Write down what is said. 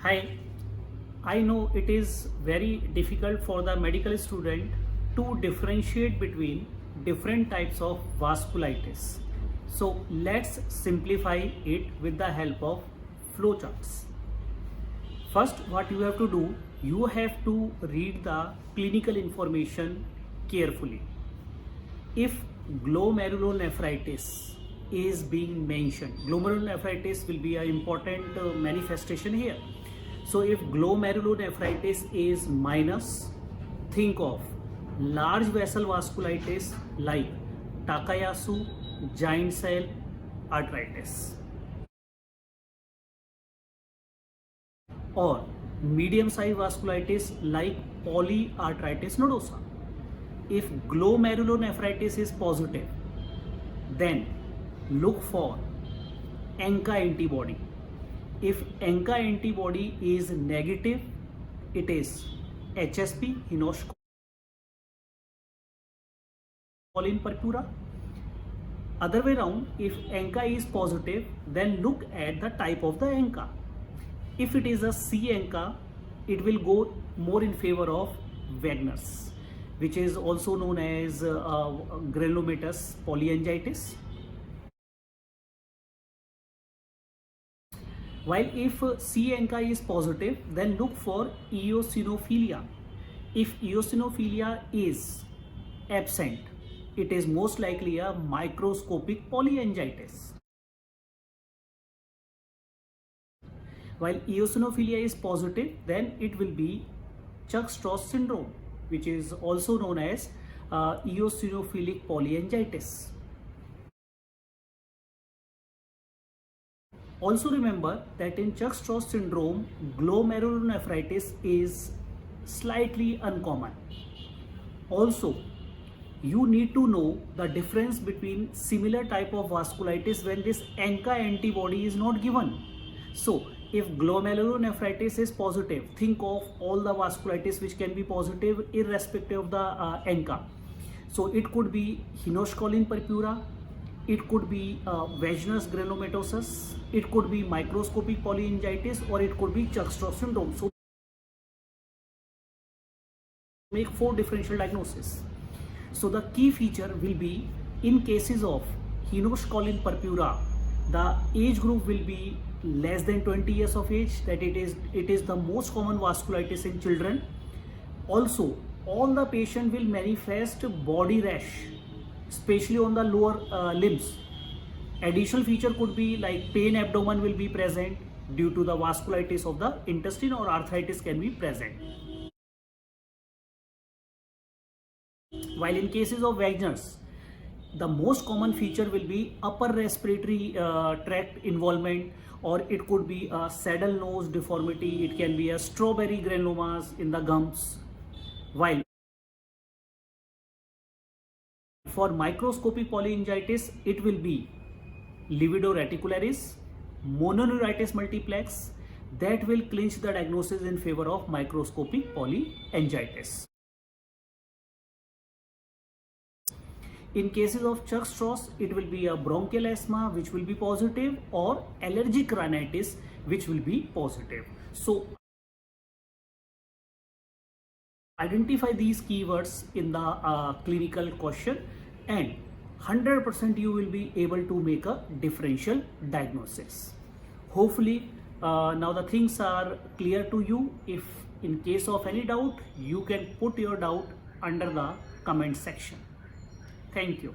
Hi, I know it is very difficult for the medical student to differentiate between different types of vasculitis. So let's simplify it with the help of flowcharts. First, what you have to do, you have to read the clinical information carefully. If glomerulonephritis is being mentioned, glomerulonephritis will be an important manifestation here. So if glomerulonephritis is minus, think of large vessel vasculitis like Takayasu giant cell arteritis, or medium sized vasculitis like polyarteritis nodosa. If glomerulonephritis is positive, then look for ANCA antibody. If ANCA antibody is negative, it is HSP, Hinosh choline purpura. Other way around, if ANCA is positive, then look at the type of the ANCA. If it is a C ANCA, it will go more in favor of Wegener's, which is also known as granulomatous polyangiitis. While if C ANCA is positive, then look for eosinophilia. If eosinophilia is absent, it is most likely a microscopic polyangiitis. While eosinophilia is positive, then it will be Churg-Strauss syndrome, which is also known as eosinophilic polyangiitis. Also remember that in Churg-Strauss syndrome, glomerulonephritis is slightly uncommon. Also, you need to know the difference between similar type of vasculitis when this ANCA antibody is not given. So, if glomerulonephritis is positive, think of all the vasculitis which can be positive irrespective of the ANCA. So, it could be Hinosh choline purpura, it could be Wegener's granulomatosis, it could be microscopic polyangiitis, or it could be Churg-Strauss syndrome. So, make 4 differential diagnoses. So, the key feature will be in cases of Hinosh choline purpura, the age group will be less than 20 years of age, that it is the most common vasculitis in children. Also, all the patient will manifest body rash, especially on the lower limbs. Additional feature could be like pain abdomen will be present due to the vasculitis of the intestine, or arthritis can be present. While in cases of Wegener's, the most common feature will be upper respiratory tract involvement, or it could be a saddle nose deformity, it can be a strawberry granulomas in the gums. While for microscopic polyangiitis, it will be livedo reticularis, mononeuritis multiplex, that will clinch the diagnosis in favor of microscopic polyangiitis. In cases of Churg-Strauss, it will be a bronchial asthma which will be positive, or allergic rhinitis which will be positive. So, identify these keywords in the clinical question, and 100% you will be able to make a differential diagnosis. Hopefully, now the things are clear to you. If in case of any doubt, you can put your doubt under the comment section. Thank you.